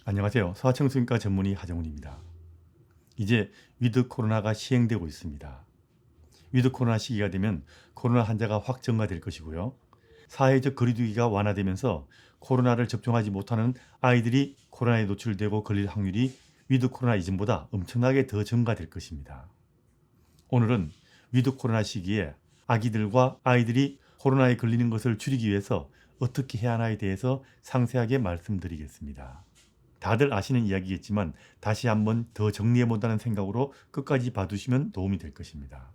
안녕하세요. 소아청소년과 전문의 하정훈입니다. 이제 위드 코로나가 시행되고 있습니다. 위드 코로나 시기가 되면 코로나 환자가 확 증가될 것이고요. 사회적 거리두기가 완화되면서 코로나를 접종하지 못하는 아이들이 코로나에 노출되고 걸릴 확률이 위드 코로나 이전보다 엄청나게 더 증가될 것입니다. 오늘은 위드 코로나 시기에 아기들과 아이들이 코로나에 걸리는 것을 줄이기 위해서 어떻게 해야 하나에 대해서 상세하게 말씀드리겠습니다. 다들 아시는 이야기겠지만 다시 한번 더 정리해 본다는 생각으로 끝까지 봐두시면 도움이 될 것입니다.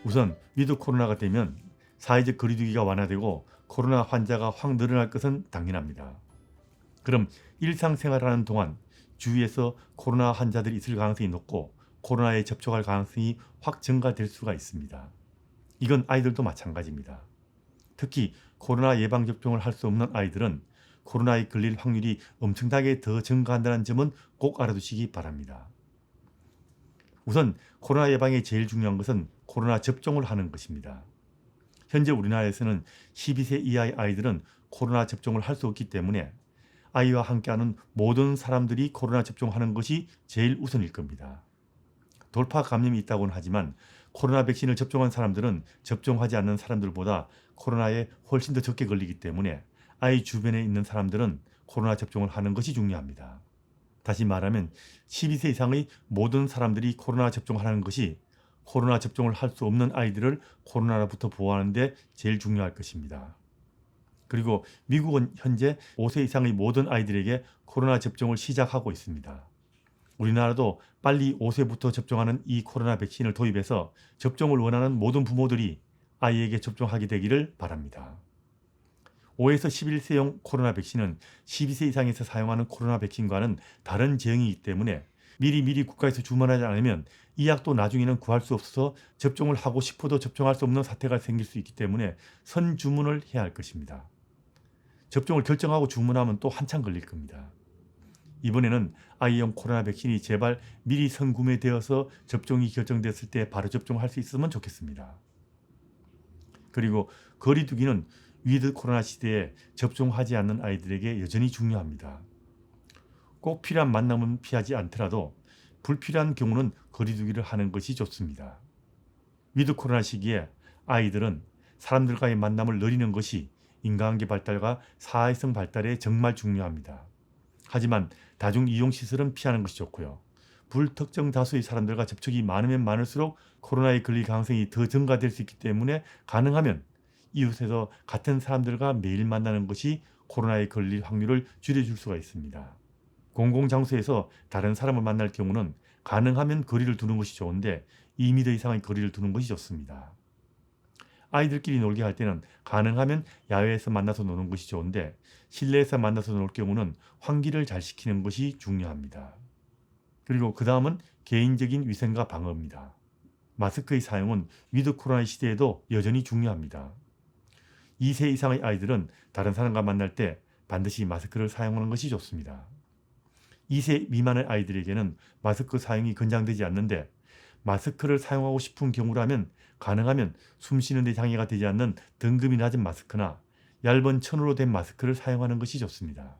우선 위드 코로나가 되면 사회적 거리두기가 완화되고 코로나 환자가 확 늘어날 것은 당연합니다. 그럼 일상생활하는 동안 주위에서 코로나 환자들이 있을 가능성이 높고 코로나에 접촉할 가능성이 확 증가될 수가 있습니다. 이건 아이들도 마찬가지입니다. 특히 코로나 예방접종을 할 수 없는 아이들은 코로나에 걸릴 확률이 엄청나게 더 증가한다는 점은 꼭 알아두시기 바랍니다. 우선 코로나 예방에 제일 중요한 것은 코로나 접종을 하는 것입니다. 현재 우리나라에서는 12세 이하의 아이들은 코로나 접종을 할 수 없기 때문에 아이와 함께하는 모든 사람들이 코로나 접종하는 것이 제일 우선일 겁니다. 돌파 감염이 있다고는 하지만 코로나 백신을 접종한 사람들은 접종하지 않는 사람들보다 코로나에 훨씬 더 적게 걸리기 때문에 아이 주변에 있는 사람들은 코로나 접종을 하는 것이 중요합니다. 다시 말하면 12세 이상의 모든 사람들이 코로나 접종하는 것이 코로나 접종을 할 수 없는 아이들을 코로나로부터 보호하는 데 제일 중요할 것입니다. 그리고 미국은 현재 5세 이상의 모든 아이들에게 코로나 접종을 시작하고 있습니다. 우리나라도 빨리 5세부터 접종하는 이 코로나 백신을 도입해서 접종을 원하는 모든 부모들이 아이에게 접종하게 되기를 바랍니다. 5에서 11세용 코로나 백신은 12세 이상에서 사용하는 코로나 백신과는 다른 제형이기 때문에 미리 국가에서 주문하지 않으면 이 약도 나중에는 구할 수 없어서 접종을 하고 싶어도 접종할 수 없는 사태가 생길 수 있기 때문에 선주문을 해야 할 것입니다. 접종을 결정하고 주문하면 또 한참 걸릴 겁니다. 이번에는 아이용 코로나 백신이 제발 미리 선구매되어서 접종이 결정됐을 때 바로 접종할 수 있으면 좋겠습니다. 그리고 거리두기는 위드 코로나 시대에 접종하지 않는 아이들에게 여전히 중요합니다. 꼭 필요한 만남은 피하지 않더라도 불필요한 경우는 거리두기를 하는 것이 좋습니다. 위드 코로나 시기에 아이들은 사람들과의 만남을 늘리는 것이 인간관계 발달과 사회성 발달에 정말 중요합니다. 하지만 다중이용시설은 피하는 것이 좋고요. 불특정 다수의 사람들과 접촉이 많으면 많을수록 코로나에 걸릴 가능성이 더 증가될 수 있기 때문에 가능하면 이웃에서 같은 사람들과 매일 만나는 것이 코로나에 걸릴 확률을 줄여줄 수가 있습니다. 공공장소에서 다른 사람을 만날 경우는 가능하면 거리를 두는 것이 좋은데 2m 이상의 거리를 두는 것이 좋습니다. 아이들끼리 놀게 할 때는 가능하면 야외에서 만나서 노는 것이 좋은데 실내에서 만나서 놀 경우는 환기를 잘 시키는 것이 중요합니다. 그리고 그 다음은 개인적인 위생과 방어입니다. 마스크의 사용은 위드 코로나 시대에도 여전히 중요합니다. 2세 이상의 아이들은 다른 사람과 만날 때 반드시 마스크를 사용하는 것이 좋습니다. 2세 미만의 아이들에게는 마스크 사용이 권장되지 않는데 마스크를 사용하고 싶은 경우라면 가능하면 숨 쉬는 데 장애가 되지 않는 등급이 낮은 마스크나 얇은 천으로 된 마스크를 사용하는 것이 좋습니다.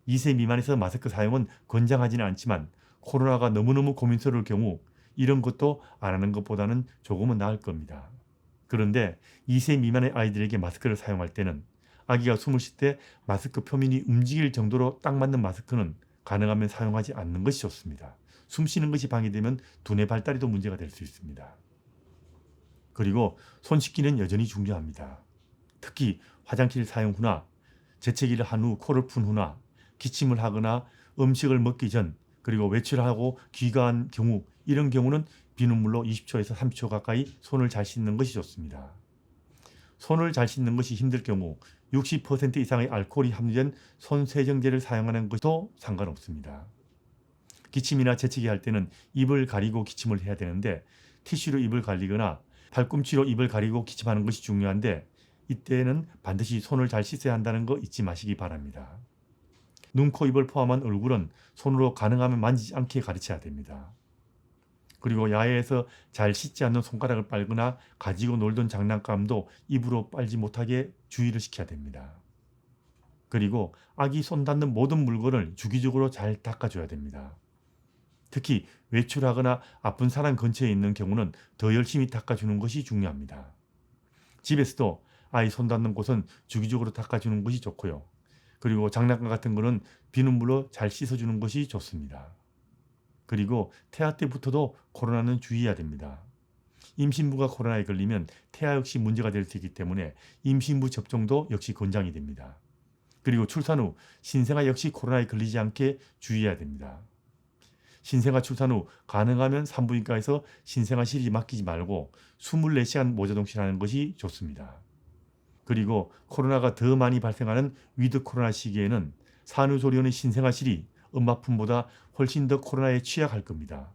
2세 미만에서 마스크 사용은 권장하지는 않지만 코로나가 너무너무 고민스러울 경우 이런 것도 안 하는 것보다는 조금은 나을 겁니다. 그런데 2세 미만의 아이들에게 마스크를 사용할 때는 아기가 숨을 쉴 때 마스크 표면이 움직일 정도로 딱 맞는 마스크는 가능하면 사용하지 않는 것이 좋습니다. 숨 쉬는 것이 방해되면 두뇌 발달에도 문제가 될 수 있습니다. 그리고 손 씻기는 여전히 중요합니다. 특히 화장실 사용 후나 재채기를 한 후 코를 푼 후나 기침을 하거나 음식을 먹기 전 그리고 외출하고 귀가한 경우 이런 경우는 비눗물로 20초에서 30초 가까이 손을 잘 씻는 것이 좋습니다. 손을 잘 씻는 것이 힘들 경우 60% 이상의 알코올이 함유된 손세정제를 사용하는 것도 상관없습니다. 기침이나 재채기 할 때는 입을 가리고 기침을 해야 되는데 티슈로 입을 가리거나 발꿈치로 입을 가리고 기침하는 것이 중요한데 이때는 반드시 손을 잘 씻어야 한다는 거 잊지 마시기 바랍니다. 눈, 코, 입을 포함한 얼굴은 손으로 가능하면 만지지 않게 가르쳐야 됩니다. 그리고 야외에서 잘 씻지 않는 손가락을 빨거나 가지고 놀던 장난감도 입으로 빨지 못하게 주의를 시켜야 됩니다. 그리고 아기 손 닿는 모든 물건을 주기적으로 잘 닦아줘야 됩니다. 특히 외출하거나 아픈 사람 근처에 있는 경우는 더 열심히 닦아주는 것이 중요합니다. 집에서도 아이 손 닿는 곳은 주기적으로 닦아주는 것이 좋고요. 그리고 장난감 같은 거는 비눗물로 잘 씻어주는 것이 좋습니다. 그리고 태아 때부터도 코로나는 주의해야 됩니다. 임신부가 코로나에 걸리면 태아 역시 문제가 될 수 있기 때문에 임신부 접종도 역시 권장이 됩니다. 그리고 출산 후 신생아 역시 코로나에 걸리지 않게 주의해야 됩니다. 신생아 출산 후 가능하면 산부인과에서 신생아 실이 맡기지 말고 24시간 모자동실하는 것이 좋습니다. 그리고 코로나가 더 많이 발생하는 위드 코로나 시기에는 산후조리원의 신생아 실이 엄마 품보다 훨씬 더 코로나에 취약할 겁니다.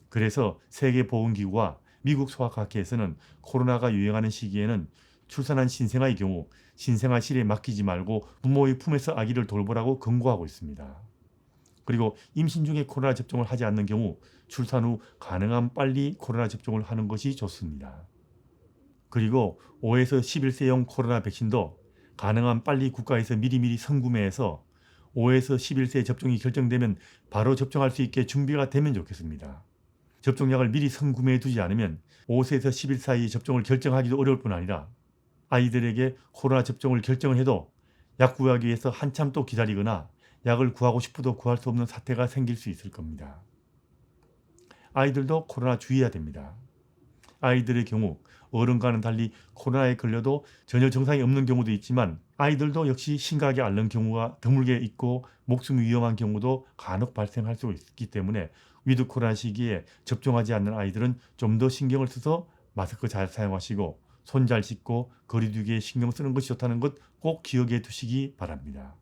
그래서 세계보건기구와 미국 소아과학회에서는 코로나가 유행하는 시기에는 출산한 신생아의 경우 신생아 실에 맡기지 말고 부모의 품에서 아기를 돌보라고 권고하고 있습니다. 그리고 임신 중에 코로나 접종을 하지 않는 경우 출산 후 가능한 빨리 코로나 접종을 하는 것이 좋습니다. 그리고 5에서 11세용 코로나 백신도 가능한 빨리 국가에서 미리미리 선구매해서 5에서 11세 접종이 결정되면 바로 접종할 수 있게 준비가 되면 좋겠습니다. 접종약을 미리 선구매해 두지 않으면 5세에서 11 사이 접종을 결정하기도 어려울 뿐 아니라 아이들에게 코로나 접종을 결정을 해도 약 구하기 위해서 한참 또 기다리거나 약을 구하고 싶어도 구할 수 없는 사태가 생길 수 있을 겁니다. 아이들도 코로나 주의해야 됩니다. 아이들의 경우 어른과는 달리 코로나에 걸려도 전혀 증상이 없는 경우도 있지만 아이들도 역시 심각하게 앓는 경우가 드물게 있고 목숨이 위험한 경우도 간혹 발생할 수 있기 때문에 위드 코로나 시기에 접종하지 않는 아이들은 좀 더 신경을 써서 마스크 잘 사용하시고 손 잘 씻고 거리 두기에 신경 쓰는 것이 좋다는 것 꼭 기억해 두시기 바랍니다.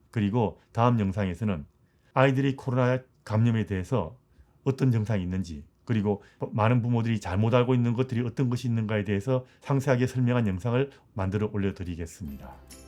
그리고 다음 영상에서는 아이들이 코로나 감염에 대해서 어떤 증상이 있는지 그리고 많은 부모들이 잘못 알고 있는 것들이 어떤 것이 있는가에 대해서 상세하게 설명한 영상을 만들어 올려드리겠습니다.